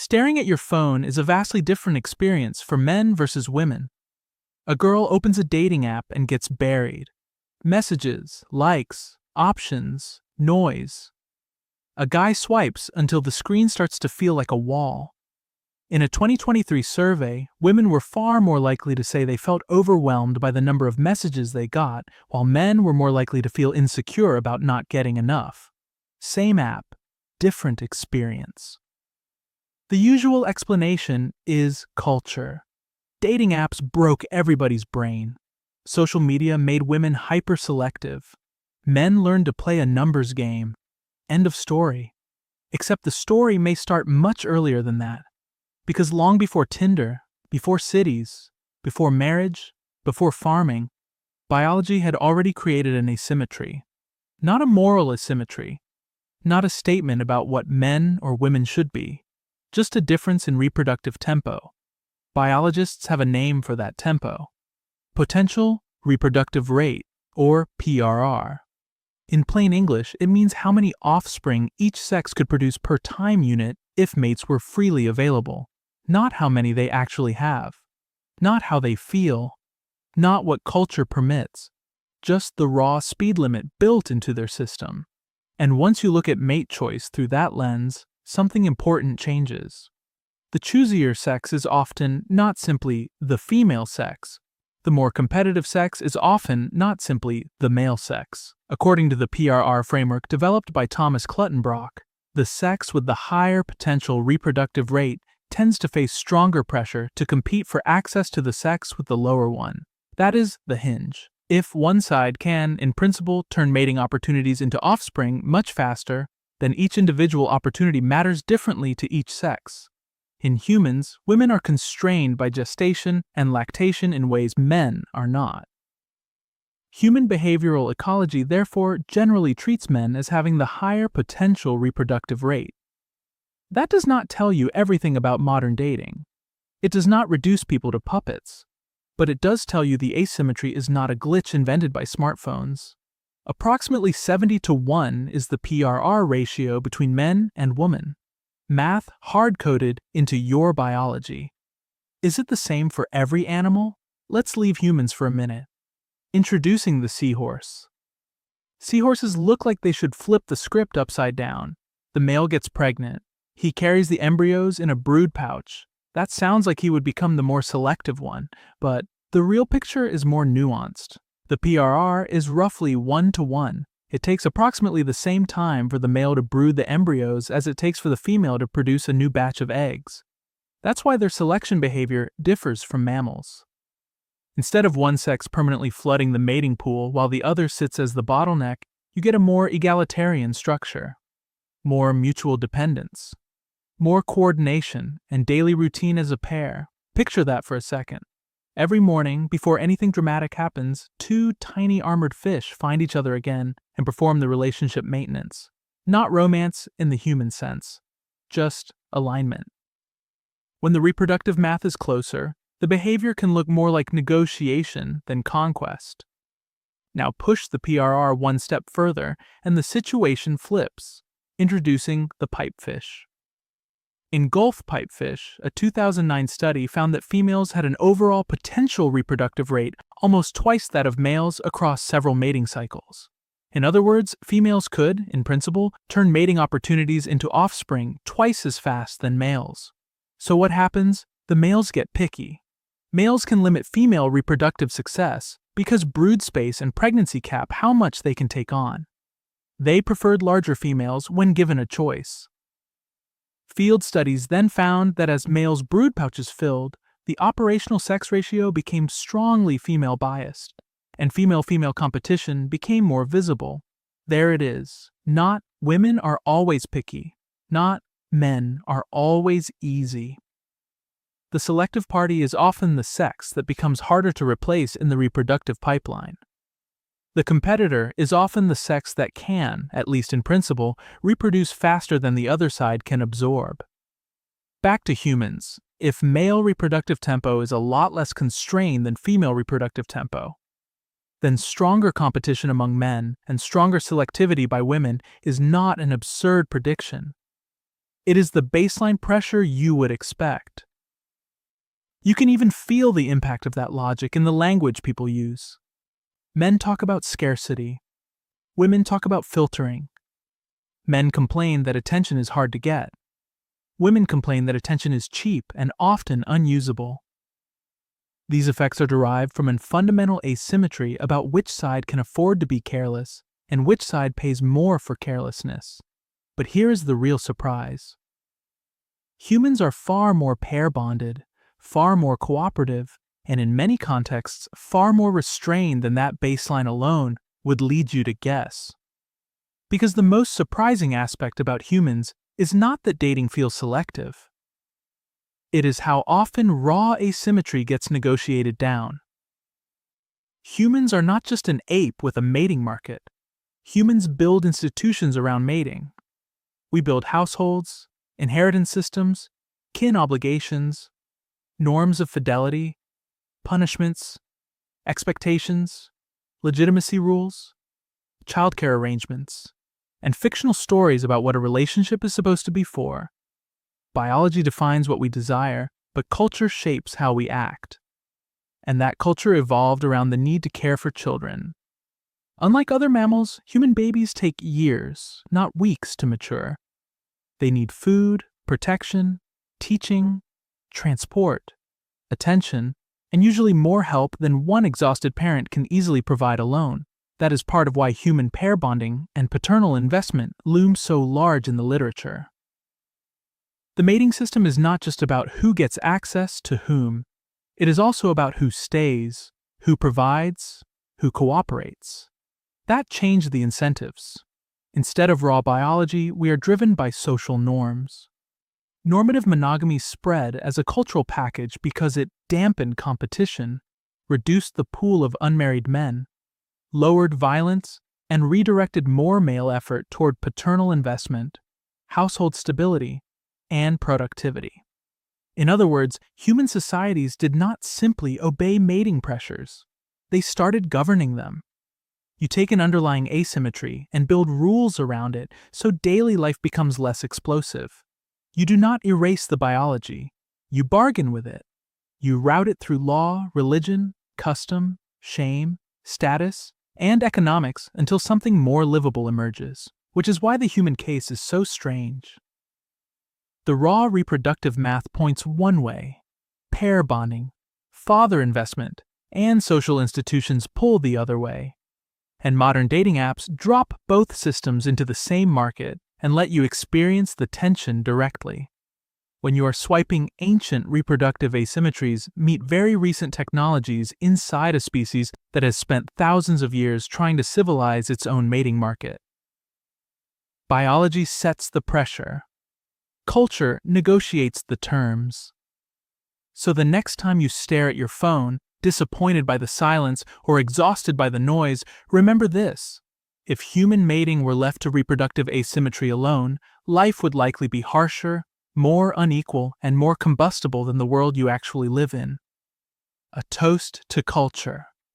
Staring at your phone is a vastly different experience for men versus women. A girl opens a dating app and gets buried. Messages, likes, options, noise. A guy swipes until the screen starts to feel like a wall. In a 2023 survey, women were far more likely to say they felt overwhelmed by the number of messages they got, while men were more likely to feel insecure about not getting enough. Same app, different experience. The usual explanation is culture. Dating apps broke everybody's brain. Social media made women hyper-selective. Men learned to play a numbers game. End of story. Except the story may start much earlier than that. Because long before Tinder, before cities, before marriage, before farming, biology had already created an asymmetry. Not a moral asymmetry. Not a statement about what men or women should be. Just a difference in reproductive tempo. Biologists have a name for that tempo. Potential reproductive rate, or PRR. In plain English, it means how many offspring each sex could produce per time unit if mates were freely available. Not how many they actually have. Not how they feel. Not what culture permits. Just the raw speed limit built into their system. And once you look at mate choice through that lens, something important changes. The choosier sex is often not simply the female sex. The more competitive sex is often not simply the male sex. According to the PRR framework developed by Thomas Cluttenbrock, the sex with the higher potential reproductive rate tends to face stronger pressure to compete for access to the sex with the lower one. That is the hinge. If one side can, in principle, turn mating opportunities into offspring much faster, then each individual opportunity matters differently to each sex. In humans, women are constrained by gestation and lactation in ways men are not. Human behavioral ecology therefore generally treats men as having the higher potential reproductive rate. That does not tell you everything about modern dating. It does not reduce people to puppets. But it does tell you the asymmetry is not a glitch invented by smartphones. Approximately 70-1 is the PRR ratio between men and women. Math hard-coded into your biology. Is it the same for every animal? Let's leave humans for a minute. Introducing the seahorse. Seahorses look like they should flip the script upside down. The male gets pregnant. He carries the embryos in a brood pouch. That sounds like he would become the more selective one, but the real picture is more nuanced. The PRR is roughly 1-1. It takes approximately the same time for the male to brood the embryos as it takes for the female to produce a new batch of eggs. That's why their selection behavior differs from mammals. Instead of one sex permanently flooding the mating pool while the other sits as the bottleneck, you get a more egalitarian structure. More mutual dependence. More coordination and daily routine as a pair. Picture that for a second. Every morning, before anything dramatic happens, two tiny armored fish find each other again and perform the relationship maintenance. Not romance in the human sense, just alignment. When the reproductive math is closer, the behavior can look more like negotiation than conquest. Now push the PRR one step further and the situation flips, introducing the pipefish. In Gulf pipefish, a 2009 study found that females had an overall potential reproductive rate almost twice that of males across several mating cycles. In other words, females could, in principle, turn mating opportunities into offspring twice as fast than males. So what happens? The males get picky. Males can limit female reproductive success because brood space and pregnancy cap how much they can take on. They preferred larger females when given a choice. Field studies then found that as males' brood pouches filled, the operational sex ratio became strongly female-biased, and female-female competition became more visible. There it is. Not women are always picky. Not men are always easy. The selective party is often the sex that becomes harder to replace in the reproductive pipeline. The competitor is often the sex that can, at least in principle, reproduce faster than the other side can absorb. Back to humans. If male reproductive tempo is a lot less constrained than female reproductive tempo, then stronger competition among men and stronger selectivity by women is not an absurd prediction. It is the baseline pressure you would expect. You can even feel the impact of that logic in the language people use. Men talk about scarcity. Women talk about filtering. Men complain that attention is hard to get. Women complain that attention is cheap and often unusable. These effects are derived from a fundamental asymmetry about which side can afford to be careless and which side pays more for carelessness. But here is the real surprise. Humans are far more pair-bonded, far more cooperative, and in many contexts, far more restrained than that baseline alone would lead you to guess. Because the most surprising aspect about humans is not that dating feels selective. It is how often raw asymmetry gets negotiated down. Humans are not just an ape with a mating market. Humans build institutions around mating. We build households, inheritance systems, kin obligations, norms of fidelity, punishments, expectations, legitimacy rules, childcare arrangements, and fictional stories about what a relationship is supposed to be for. Biology defines what we desire, but culture shapes how we act. And that culture evolved around the need to care for children. Unlike other mammals, human babies take years, not weeks, to mature. They need food, protection, teaching, transport, attention, and usually more help than one exhausted parent can easily provide alone. That is part of why human pair bonding and paternal investment loom so large in the literature. The mating system is not just about who gets access to whom. It is also about who stays, who provides, who cooperates. That changed the incentives. Instead of raw biology, we are driven by social norms. Normative monogamy spread as a cultural package because it dampened competition, reduced the pool of unmarried men, lowered violence, and redirected more male effort toward paternal investment, household stability, and productivity. In other words, human societies did not simply obey mating pressures. They started governing them. You take an underlying asymmetry and build rules around it so daily life becomes less explosive. You do not erase the biology. You bargain with it. You route it through law, religion, custom, shame, status, and economics until something more livable emerges, which is why the human case is so strange. The raw reproductive math points one way. Pair bonding, father investment, and social institutions pull the other way. And modern dating apps drop both systems into the same market and let you experience the tension directly. When you are swiping, ancient reproductive asymmetries meet very recent technologies inside a species that has spent thousands of years trying to civilize its own mating market. Biology sets the pressure. Culture negotiates the terms. So the next time you stare at your phone, disappointed by the silence or exhausted by the noise, remember this. If human mating were left to reproductive asymmetry alone, life would likely be harsher, more unequal, and more combustible than the world you actually live in. A toast to culture.